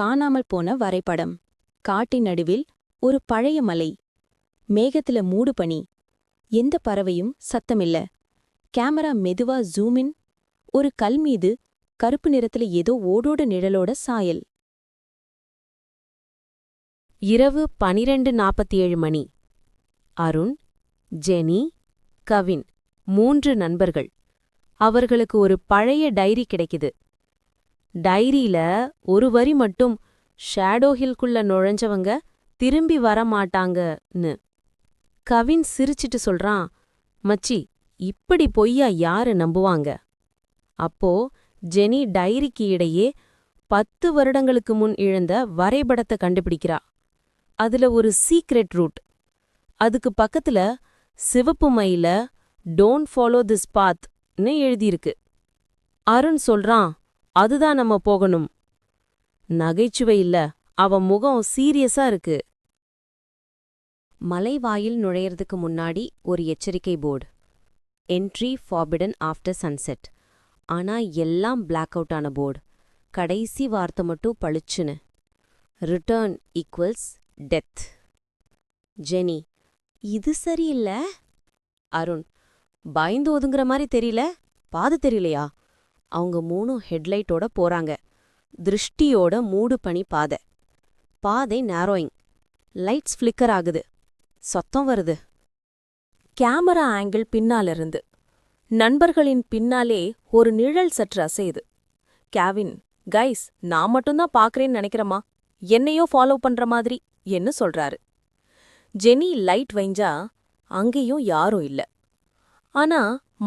காணாமல் போன வரைபடம். காட்டின் நடுவில் ஒரு பழைய மலை. மேகத்துல மூடு பனி. எந்த பறவையும் சத்தமில்ல. கேமரா மெதுவா ஜூமின். ஒரு கல் மீது கருப்பு நிறத்துல ஏதோ ஓடோட நிழலோட சாயல். இரவு 12:47 மணி. அருண், ஜெனி, கவின் 3 நண்பர்கள். அவர்களுக்கு ஒரு பழைய டைரி கிடைக்குது. டைரியில ஒரு வரி மட்டும் ஷேடோ ஹில்குள்ள நுழைஞ்சவங்க திரும்பி வரமாட்டாங்கன்னு. கவின் சிரிச்சிட்டு சொல்றான், மச்சி, இப்படி பொய்யா யாரு நம்புவாங்க? அப்போ ஜெனி டைரிக்கு இடையே 10 வருடங்களுக்கு முன் இழந்த வரைபடத்தை கண்டுபிடிக்கிறா. அதுல ஒரு சீக்ரெட் ரூட். அதுக்கு பக்கத்துல சிவப்பு மையில டோன்ட் ஃபாலோ திஸ் பாத்னு எழுதியிருக்கு. அருண் சொல்றான், அதுதான் நம்ம போகணும். நகைச்சுவை இல்ல, அவன் முகம் சீரியஸா இருக்கு. மலைவாயில் நுழையறதுக்கு முன்னாடி ஒரு எச்சரிக்கை board. Entry forbidden after sunset. ஆனா எல்லாம் பிளாக் அவுட் ஆன போர்டு. கடைசி வார்த்தை மட்டும் பளிச்சுன்னு. Return equals death. ஜெனி, இது சரியில்ல. அருண், பயந்து ஒதுங்குற மாதிரி தெரியல. பாது தெரியலையா? அவங்க 3 ஹெட்லைட்டோட போறாங்க. திருஷ்டியோட மூடு பனி பாதை. பாதை நேரோயிங். லைட்ஸ் ஃபிளிக்கர் ஆகுது. சத்தம் வருது. கேமரா ஆங்கிள் பின்னாலிருந்து. நண்பர்களின் பின்னாலே ஒரு நிழல் சற்று அசையுது. கேவின், கைஸ், நான் மட்டும்தான் பாக்குறேன்னு நினைக்கிறமா? என்னையோ ஃபாலோ பண்ற மாதிரி என்ன சொல்றாரு. ஜெனி லைட் வைஞ்சா அங்கேயும் யாரும் இல்ல. ஆனா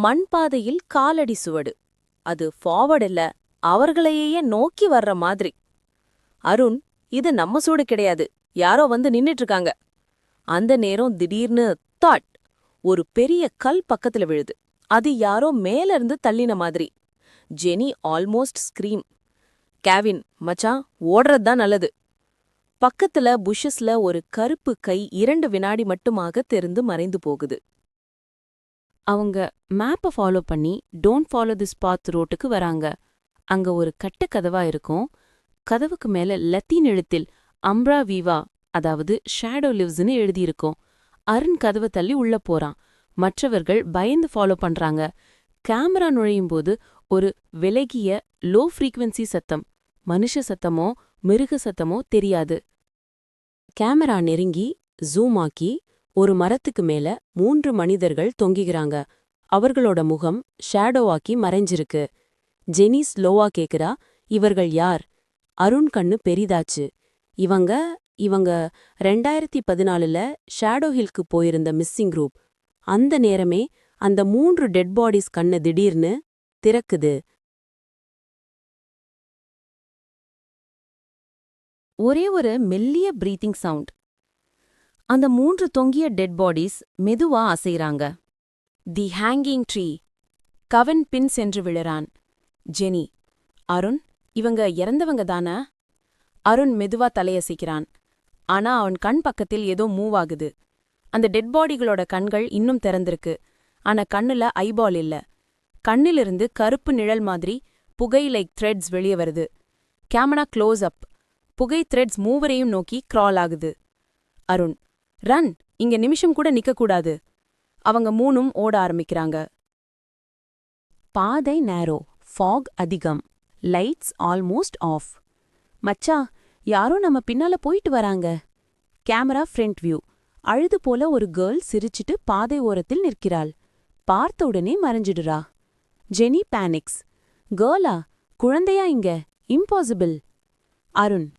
மண் பாதையில் காலடி சுவடு. அது ஃபார்வர்ட் இல்ல, அவர்களையே நோக்கி வர்ற மாதிரி. அருண், இது நம்ம சூடு கிடையாது, யாரோ வந்து நின்னுட்டு இருக்காங்க. அந்த நேரம் திடீர்னு தாட். ஒரு பெரிய கல் பக்கத்துல விழுது. அது யாரோ மேல இருந்து தள்ளின மாதிரி. Jenny almost scream. கேவின், மச்சான், ஓடுறதுதான் நல்லது. பக்கத்துல புஷஸ்ல ஒரு கருப்பு கை 2 வினாடி மட்டுமாக தெரிந்து மறைந்து போகுது. அவங்க மேப்பை ஃபாலோ பண்ணி டோன்ட் ஃபாலோ திஸ் பாத் ரோட்டுக்கு வராங்க. அங்க ஒரு கட்டு கதவா இருக்கும். கதவுக்கு மேல லத்தீன் எழுத்தில் அம்ப்ரா வீவா, அதாவது ஷேடோ லிவ்ஸ்னு எழுதியிருக்கும். அருண் கதவை தள்ளி உள்ள போறான். மற்றவர்கள் பயந்து ஃபாலோ பண்றாங்க. கேமரா நுழையும் போது ஒரு விலகிய லோ ஃப்ரீக்வன்சி சத்தம். மனுஷ சத்தமோ மிருக சத்தமோ தெரியாது. கேமரா நெருங்கி ஜூம் ஆக்கி ஒரு மரத்துக்கு மேல 3 மனிதர்கள் தொங்குகிறாங்க. அவர்களோட முகம் ஷேடோவாக்கி மறைஞ்சிருக்கு. ஜெனி ஸ்லோவா கேக்குறா, இவர்கள் யார்? அருண் கண்ணு பெரிதாச்சு. இவங்க 2014ல ஷேடோ ஹில்க்கு போயிருந்த மிஸ்ஸிங் குரூப். அந்த நேரமே அந்த 3 டெட் பாடிஸ் கண்ணு திடீர்னு திறக்குது. ஒரே ஒரு மெல்லிய பிரீத்திங் சவுண்ட். அந்த 3 தொங்கிய டெட் பாடிஸ் மெதுவா அசைறாங்க. தி ஹேங்கிங் ட்ரீ. கவின் பின் சென்று விழறான். ஜெனி, அருண், இவங்க இறந்தவங்க தானே? அருண் மெதுவா தலையசைக்கிறான். ஆனா அவன் கண் பக்கத்தில் ஏதோ மூவ் ஆகுது. அந்த டெட் பாடிகளோட கண்கள் இன்னும் திறந்திருக்கு. ஆனா கண்ணுல ஐபால் இல்ல. கண்ணிலிருந்து கருப்பு நிழல் மாதிரி புகை லைக் த்ரெட்ஸ் வெளியே வருது. Camera close up. புகை த்ரெட்ஸ் மூவரையும் நோக்கி கிரால் ஆகுது. அருண், ரன், இங்க நிமிஷம் கூட நிக்கக்கூடாது. அவங்க 3ம் ஓட ஆரம்பிக்கிறாங்க. பாதை நேரோ, ஃபாக் அதிகம், லைட்ஸ் ஆல்மோஸ்ட் ஆஃப். மச்சா, யாரோ நம்ம பின்னால போயிட்டு வராங்க. Camera front view. அழுது போல ஒரு கேர்ள் சிரிச்சிட்டு பாதை ஓரத்தில் நிற்கிறாள். பார்த்த உடனே மறைஞ்சிடுறா. Jenny panics. கேர்ளா? குழந்தையா இங்க? இம்பாசிபிள். அருண்,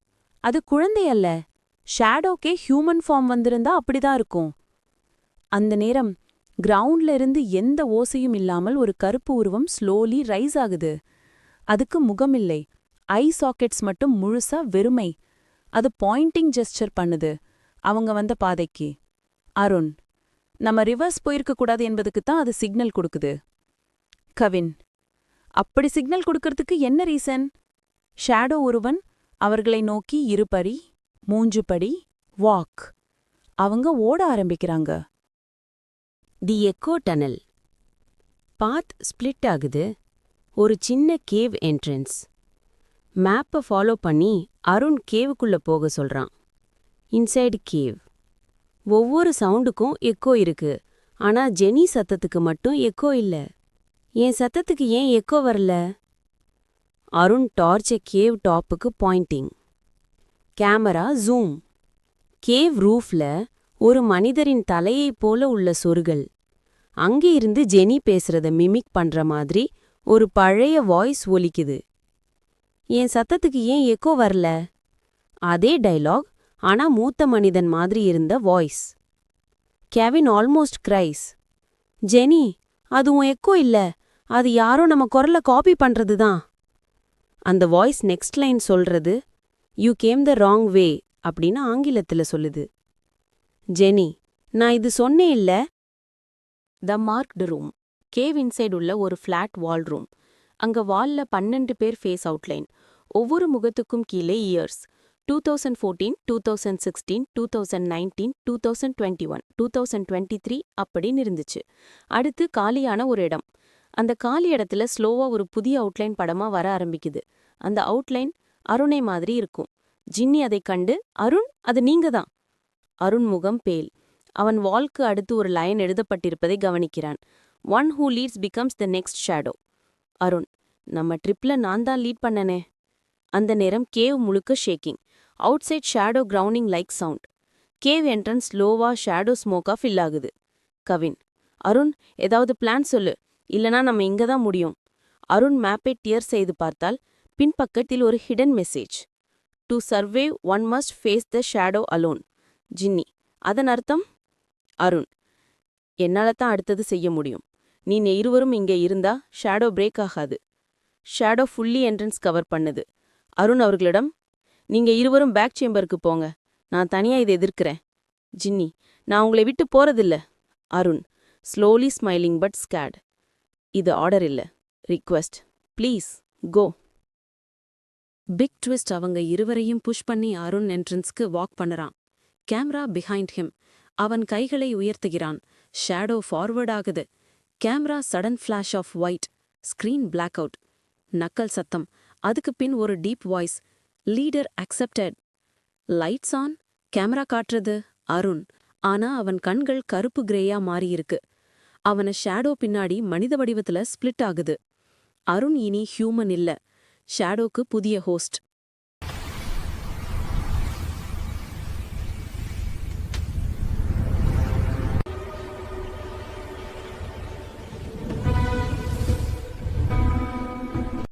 அது குழந்தையல்ல. ஷேடோக்கே ஹியூமன் ஃபார்ம் வந்திருந்தா அப்படிதான் இருக்கும். அந்த நேரம் கிரவுண்ட்ல இருந்து எந்த ஓசையும் இல்லாமல் ஒரு கருப்பு உருவம் ஸ்லோலி ரைஸ் ஆகுது. அதுக்கு முகமில்லை. ஐ சாக்கெட்ஸ் மட்டும் முழுசா வெறுமை. அது பாயிண்டிங் ஜெஸ்டர் பண்ணுது அவங்க வந்த பாதைக்கு. அருண், நம்ம ரிவர்ஸ் போயிருக்க கூடாது என்பதுக்குத்தான் அது சிக்னல் கொடுக்குது. கவின், அப்படி சிக்னல் கொடுக்கறதுக்கு என்ன ரீசன்? ஷேடோ ஒருவன் அவர்களை நோக்கி 2 படி 3 படி வாக். அவங்க ஓட ஆரம்பிக்கிறாங்க. தி எக்கோ டனல். பாத் ஸ்பிளிட் ஆகுது. ஒரு சின்ன கேவ் என்ட்ரன்ஸ். மேப்பை ஃபாலோ பண்ணி அருண் கேவுக்குள்ள போக சொல்றான். Inside cave. ஒவ்வொரு சவுண்டுக்கும் எக்கோ இருக்கு. ஆனா ஜெனி சத்தத்துக்கு மட்டும் எக்கோ இல்ல. என் சத்தத்துக்கு ஏன் எக்கோ வரல? அருண் டார்ச்சை கேவ் டாப்புக்கு பாயிண்டிங். Camera zoom. கேவ் ரூஃப்ல ஒரு மனிதரின் தலையைப் போல உள்ள சொருகல். அங்கே இருந்து ஜெனி பேசுறத மிமிக் பண்ற மாதிரி ஒரு பழைய வாய்ஸ் ஒலிக்குது. என் சத்தத்துக்கு ஏன் எக்கோ வரல? அதே டைலாக், ஆனா மூத்த மனிதன் மாதிரி இருந்த voice. Kevin almost cries. Jenny, அது உன் எக்கோ இல்ல, அது யாரோ நம்ம குரல காப்பி பண்றது தான். அந்த வாய்ஸ் நெக்ஸ்ட் லைன் சொல்றது, you came the wrong way அப்படின்னு ஆங்கிலத்துல சொல்லுது. ஜெனி, நான் இது சொன்னேன் இல்ல. The marked room. Cave inside உள்ள ஒரு ஃபிளாட் வால் ரூம். அங்க வால்ல 12 பேர் ஃபேஸ் அவுட்லைன். ஒவ்வொரு முகத்துக்கும் கீழே இயர்ஸ். 2014, 2016, 2019, 2021, 2023 அப்படின்னு இருந்துச்சு. அடுத்து காலியான ஒரு இடம். அந்த காலி இடத்துல ஸ்லோவா ஒரு புதிய அவுட்லைன் படமா வர ஆரம்பிக்குது. அந்த அவுட்லைன் அருணை மாதிரி இருக்கும். ஜின்னி அதைக் கண்டு, அருண், அது நீங்க தான். அருண் முகம் பேல். அவன் வால்க்கு அடுத்து ஒரு லைன் எழுதப்பட்டிருப்பதை கவனிக்கிறான். One who leads becomes the next shadow. Arun, நம்ம ட்ரிப்ல நான் தான் லீட் பண்ணனே. அந்த நேரம் கேவ் முழுக்க shaking. Outside shadow grounding like sound. Cave entrance ஸ்லோவா ஷேடோ ஸ்மோக்கா ஃபில் ஆகுது. கவின், அருண், ஏதாவது பிளான் சொல்லு, இல்லனா நம்ம இங்க தான் முடியும். அருண் மேப்பை டியர் செய்து பார்த்தால் பின்பக்கத்தில் ஒரு hidden message. To survive one must face the shadow alone. Ginny, அதன் அர்த்தம்? அருண், என்னால தான் அடுத்தது செய்ய முடியும். நீங்க இருவரும் இங்கே இருந்தா ஷேடோ பிரேக் ஆகாது. ஷேடோ ஃபுல்லி என்ட்ரன்ஸ் கவர் பண்ணுது. அருண் அவர்களிடம், நீங்க இருவரும் பேக் சேம்பருக்கு போங்க, நான் தனியா இதை எதிர்க்கிறேன். ஜின்னி, நான் உங்களை விட்டு போறதில்ல. Arun, slowly smiling but scared. இது ஆர்டர் இல்ல, request. Please go. Big twist. அவங்க இருவரையும் புஷ் பண்ணி அருண் என்ட்ரன்ஸ்க்கு வாக் பண்ணுறான். Camera behind him. அவன் கைகளை உயர்த்துகிறான். ஷேடோ ஃபார்வர்ட் ஆகுது. Camera sudden flash of white. Screen black out. நக்கல் சத்தம். அதுக்கு பின் ஒரு deep voice. Leader accepted. Lights on. Camera காட்டுறது அருண். ஆனா அவன் கண்கள் கருப்பு கிரேயா மாறியிருக்கு. அவன ஷேடோ பின்னாடி மனித வடிவத்துல ஸ்பிளிட் ஆகுது. அருண் இனி ஹியூமன் இல்ல. ஷேடோக்கு புதிய ஹோஸ்ட்.